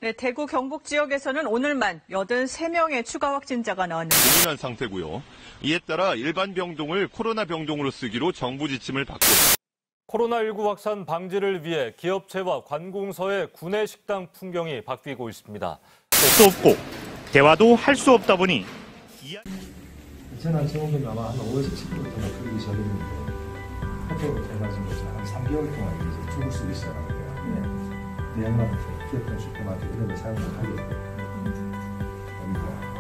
네, 대구 경북 지역에서는 오늘만 83명의 추가 확진자가 나왔는데 예민한 상태고요. 이에 따라 일반 병동을 코로나 병동으로 쓰기로 정부 지침을 받고 코로나19 확산 방지를 위해 기업체와 관공서의 구내 식당 풍경이 바뀌고 있습니다. 수 없고 대화도 할 수 없다 보니 재난지원금이 아마 한 5월 17일부터 풀리기 시작했는데 그때부터 해가지고 한 3개월 동안 이제 죽을 수 있어라는 거예요. 대형마트, 기업형 슈퍼마켓 이런 데 사용 못하게끔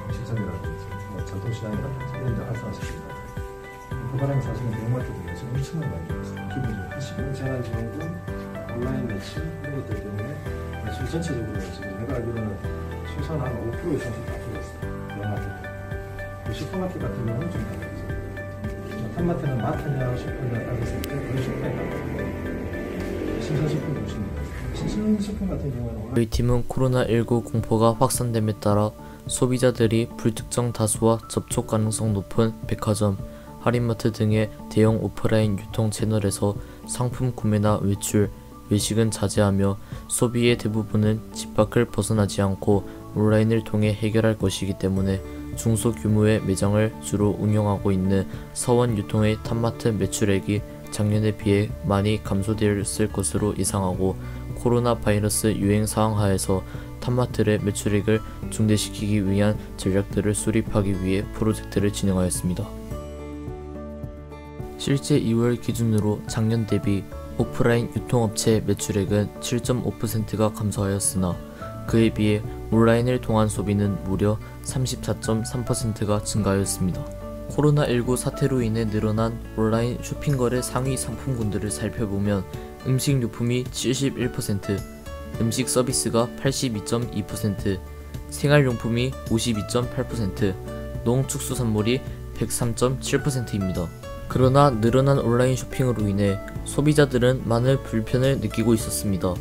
음식점이라든지 전통시장이라든지 이런 데 활성화시킵니다. 그 바람에 사실은 대형마트들이 지금 엄청나게 많이 들었어요. 기본적으로 지금 재난지원금, 온라인 매출 이런 것들 때문에 매출 전체적으로 지금 내가 알기로는 최소한 한 5% 이상씩 다 줄었어요. 대형마트들. 슈퍼마켓 같은 경우는 좀 달라요. 탑마트는 마트냐 슈퍼냐 따졌을 때 거의 슈퍼에 가까워요. 신선식품 보십니다. 신선식품 같은 경우는 저희 팀은 코로나19 공포가 확산됨에 따라 소비자들이 불특정 다수와 접촉 가능성 높은 백화점, 할인마트 등의 대형 오프라인 유통 채널에서 상품 구매나 외출, 외식은 자제하며 소비의 대부분은 집 밖을 벗어나지 않고 온라인을 통해 해결할 것이기 때문에 중소규모의 매장을 주로 운영하고 있는 서원유통의 탑마트 매출액이 작년에 비해 많이 감소되었을 것으로 예상하고 코로나 바이러스 유행 상황 하에서 탑마트의 매출액을 증대시키기 위한 전략들을 수립하기 위해 프로젝트를 진행하였습니다. 실제 2월 기준으로 작년 대비 오프라인 유통업체 매출액은 7.5%가 감소하였으나 그에 비해 온라인을 통한 소비는 무려 34.3%가 증가하였습니다. 코로나19 사태로 인해 늘어난 온라인 쇼핑거래 상위 상품군들을 살펴보면 음식료품이 71%, 음식 서비스가 82.2%, 생활용품이 52.8%, 농축수산물이 103.7%입니다. 그러나 늘어난 온라인 쇼핑으로 인해 소비자들은 많은 불편을 느끼고 있었습니다.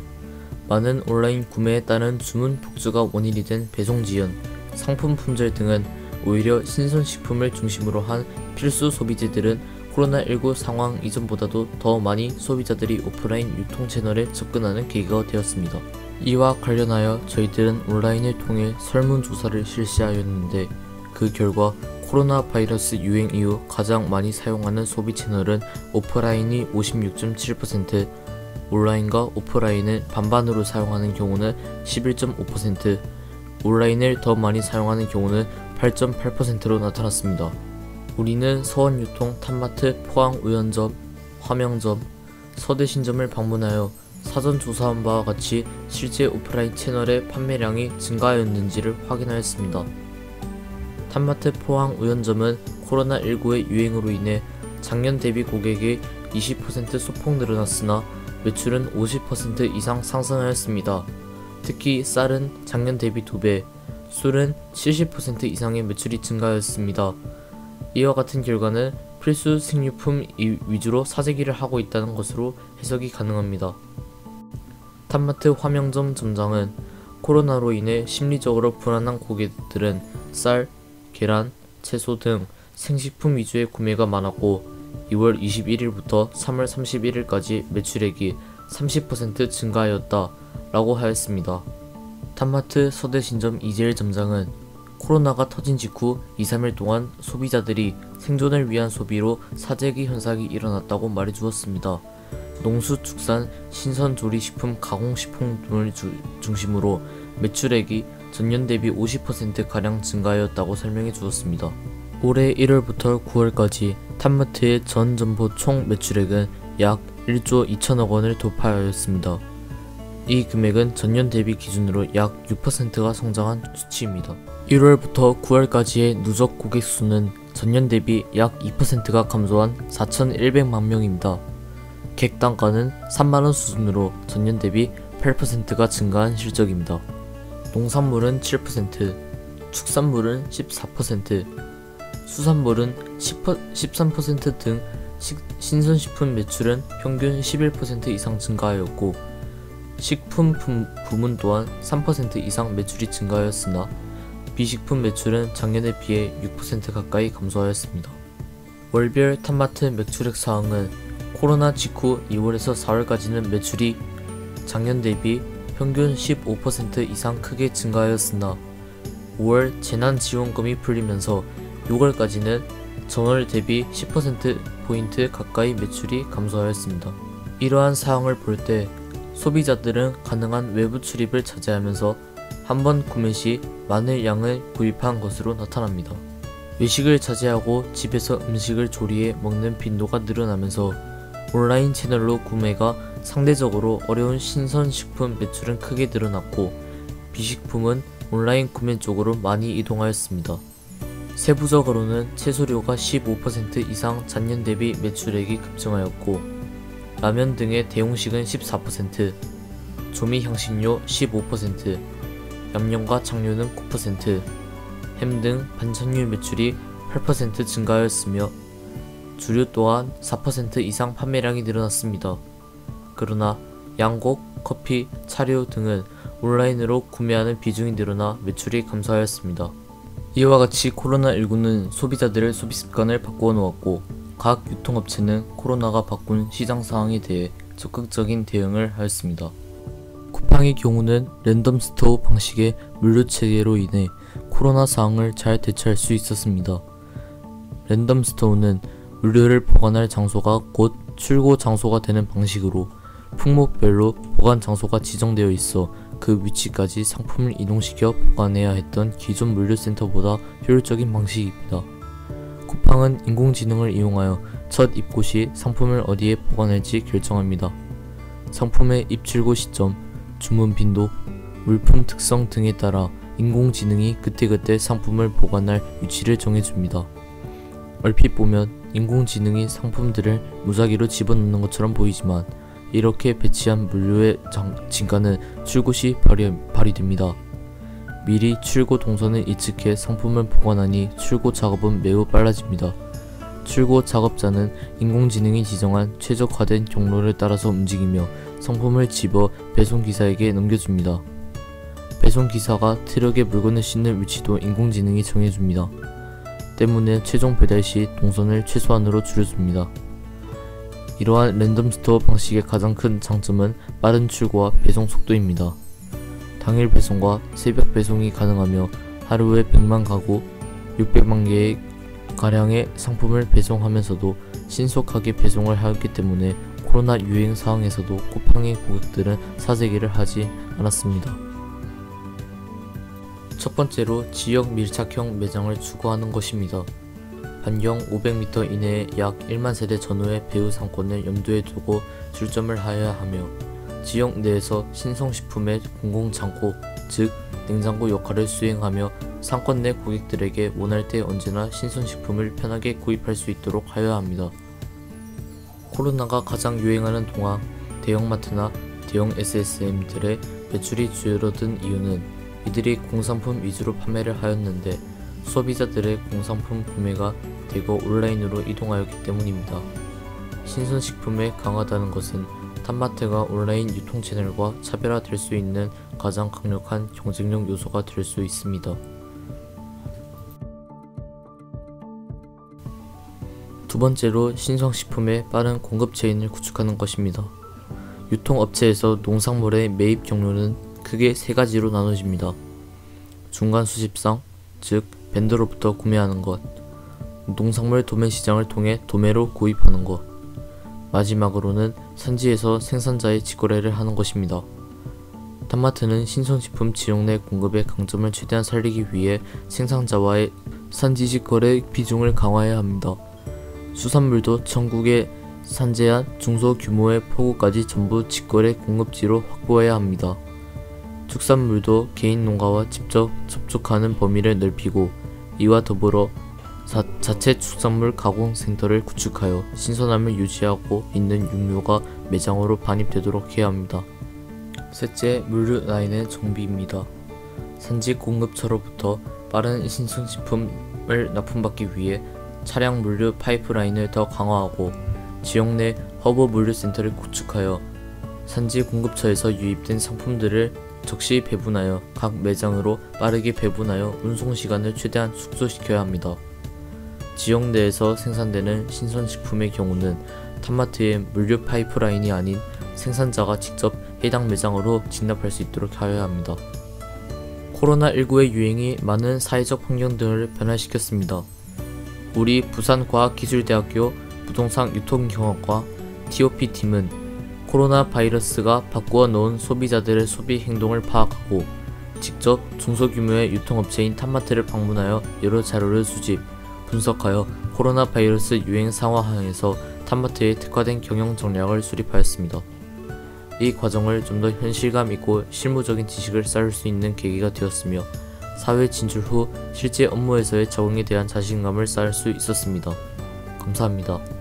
많은 온라인 구매에 따른 주문 폭주가 원인이 된 배송 지연, 상품 품절 등은 오히려 신선식품을 중심으로 한 필수 소비재들은 코로나19 상황 이전보다도 더 많이 소비자들이 오프라인 유통 채널에 접근하는 계기가 되었습니다. 이와 관련하여 저희들은 온라인을 통해 설문조사를 실시하였는데 그 결과 코로나 바이러스 유행 이후 가장 많이 사용하는 소비 채널은 오프라인이 56.7%, 온라인과 오프라인을 반반으로 사용하는 경우는 11.5%, 온라인을 더 많이 사용하는 경우는 8.8%로 나타났습니다. 우리는 서원유통, 탑마트, 포항우연점, 화명점, 서대신점을 방문하여 사전 조사한 바와 같이 실제 오프라인 채널의 판매량이 증가하였는지를 확인하였습니다. 탑마트 포항우연점은 코로나19의 유행으로 인해 작년 대비 고객이 20% 소폭 늘어났으나 매출은 50% 이상 상승하였습니다. 특히 쌀은 작년 대비 2배, 술은 70% 이상의 매출이 증가하였습니다. 이와 같은 결과는 필수 식료품 위주로 사재기를 하고 있다는 것으로 해석이 가능합니다. 탑마트 화명점 점장은 코로나로 인해 심리적으로 불안한 고객들은 쌀, 계란, 채소 등 생식품 위주의 구매가 많았고 2월 21일부터 3월 31일까지 매출액이 30% 증가하였다 라고 하였습니다. 탑마트 서대신점 이재일 점장은 코로나가 터진 직후 2-3일 동안 소비자들이 생존을 위한 소비로 사재기 현상이 일어났다고 말해주었습니다. 농수축산, 신선조리식품, 가공식품 등을 중심으로 매출액이 전년 대비 50%가량 증가하였다고 설명해 주었습니다. 올해 1월부터 9월까지 탑마트의 전 점포 총 매출액은 약 1조 2천억 원을 돌파하였습니다. 이 금액은 전년 대비 기준으로 약 6%가 성장한 수치입니다. 1월부터 9월까지의 누적 고객 수는 전년 대비 약 2%가 감소한 4,100만 명입니다. 객단가는 3만원 수준으로 전년 대비 8%가 증가한 실적입니다. 농산물은 7%, 축산물은 14%, 수산물은 13% 등 신선식품 매출은 평균 11% 이상 증가하였고 식품 부문 또한 3% 이상 매출이 증가하였으나 비식품 매출은 작년에 비해 6% 가까이 감소하였습니다. 월별 탑마트 매출액 사항은 코로나 직후 2월에서 4월까지는 매출이 작년 대비 평균 15% 이상 크게 증가하였으나 5월 재난지원금이 풀리면서 6월까지는 전월 대비 10%포인트 가까이 매출이 감소하였습니다. 이러한 사항을 볼 때 소비자들은 가능한 외부 출입을 자제하면서 한 번 구매 시 많은 양을 구입한 것으로 나타납니다. 외식을 자제하고 집에서 음식을 조리해 먹는 빈도가 늘어나면서 온라인 채널로 구매가 상대적으로 어려운 신선식품 매출은 크게 늘어났고 비식품은 온라인 구매 쪽으로 많이 이동하였습니다. 세부적으로는 채소류가 15% 이상 전년 대비 매출액이 급증하였고 라면 등의 대용식은 14%, 조미 향신료 15%, 얌용과 장류는 9%, 햄 등 반찬류 매출이 8% 증가하였으며 주류 또한 4% 이상 판매량이 늘어났습니다. 그러나 양곡, 커피, 차료 등은 온라인으로 구매하는 비중이 늘어나 매출이 감소하였습니다. 이와 같이 코로나19는 소비자들의 소비 습관을 바꾸어 놓았고 각 유통업체는 코로나가 바꾼 시장 상황에 대해 적극적인 대응을 하였습니다. 쿠팡의 경우는 랜덤 스토어 방식의 물류 체계로 인해 코로나 상황을 잘 대처할 수 있었습니다. 랜덤 스토어는 물류를 보관할 장소가 곧 출고 장소가 되는 방식으로 품목별로 보관 장소가 지정되어 있어 그 위치까지 상품을 이동시켜 보관해야 했던 기존 물류센터보다 효율적인 방식입니다. 쿠팡은 인공지능을 이용하여 첫 입고 시 상품을 어디에 보관할지 결정합니다. 상품의 입출고 시점, 주문 빈도, 물품 특성 등에 따라 인공지능이 그때그때 상품을 보관할 위치를 정해줍니다. 얼핏 보면 인공지능이 상품들을 무작위로 집어넣는 것처럼 보이지만 이렇게 배치한 물류의 진가는 출고 시 발휘됩니다. 미리 출고 동선을 예측해 상품을 보관하니 출고 작업은 매우 빨라집니다. 출고 작업자는 인공지능이 지정한 최적화된 경로를 따라서 움직이며 상품을 집어 배송기사에게 넘겨줍니다. 배송기사가 트럭에 물건을 싣는 위치도 인공지능이 정해줍니다. 때문에 최종 배달 시 동선을 최소한으로 줄여줍니다. 이러한 랜덤 스토어 방식의 가장 큰 장점은 빠른 출고와 배송 속도입니다. 당일 배송과 새벽 배송이 가능하며 하루에 100만 가구, 600만 개의 가량의 상품을 배송하면서도 신속하게 배송을 하였기 때문에 코로나 유행 상황에서도 쿠팡의 고객들은 사재기를 하지 않았습니다. 첫 번째로 지역 밀착형 매장을 추구하는 것입니다. 반경 500m 이내에 약 1만 세대 전후의 배후 상권을 염두에 두고 출점을 하여야 하며 지역 내에서 신성식품의 공공창고, 즉 냉장고 역할을 수행하며 상권 내 고객들에게 원할 때 언제나 신선식품을 편하게 구입할 수 있도록 하여야 합니다. 코로나가 가장 유행하는 동안 대형마트나 대형 SSM들의 매출이 줄어든 이유는 이들이 공산품 위주로 판매를 하였는데 소비자들의 공산품 구매가 대거 온라인으로 이동하였기 때문입니다. 신선식품에 강하다는 것은 탐마트가 온라인 유통 채널과 차별화될 수 있는 가장 강력한 경쟁력 요소가 될 수 있습니다. 두 번째로 신성식품의 빠른 공급 체인을 구축하는 것입니다. 유통업체에서 농산물의 매입 경로는 크게 세 가지로 나눠집니다. 중간 수집상, 즉 벤더로부터 구매하는 것, 농산물 도매 시장을 통해 도매로 구입하는 것, 마지막으로는 산지에서 생산자의 직거래를 하는 것입니다. 탐마트는 신선식품 지역 내 공급의 강점을 최대한 살리기 위해 생산자와의 산지 직거래 비중을 강화해야 합니다. 수산물도 전국에 산재한 중소규모의 포구까지 전부 직거래 공급지로 확보해야 합니다. 축산물도 개인 농가와 직접 접촉하는 범위를 넓히고 이와 더불어 자체 축산물 가공센터를 구축하여 신선함을 유지하고 있는 육류가 매장으로 반입되도록 해야 합니다. 셋째, 물류 라인의 정비입니다. 산지 공급처로부터 빠른 신선식품을 납품받기 위해 차량 물류 파이프라인을 더 강화하고 지역 내 허브 물류센터를 구축하여 산지 공급처에서 유입된 상품들을 적시 배분하여 각 매장으로 빠르게 배분하여 운송시간을 최대한 축소시켜야 합니다. 지역 내에서 생산되는 신선식품의 경우는 탐마트의 물류 파이프라인이 아닌 생산자가 직접 해당 매장으로 진압할 수 있도록 하여야 합니다. 코로나19의 유행이 많은 사회적 환경 등을 변화시켰습니다. 우리 부산과학기술대학교 부동산 유통경영과 TOP팀은 코로나 바이러스가 바꾸어 놓은 소비자들의 소비 행동을 파악하고 직접 중소규모의 유통업체인 탐마트를 방문하여 여러 자료를 수집, 분석하여 코로나 바이러스 유행 상황하에서 탐마트의 특화된 경영 전략을 수립하였습니다. 이 과정을 좀 더 현실감 있고 실무적인 지식을 쌓을 수 있는 계기가 되었으며 사회 진출 후 실제 업무에서의 적응에 대한 자신감을 쌓을 수 있었습니다. 감사합니다.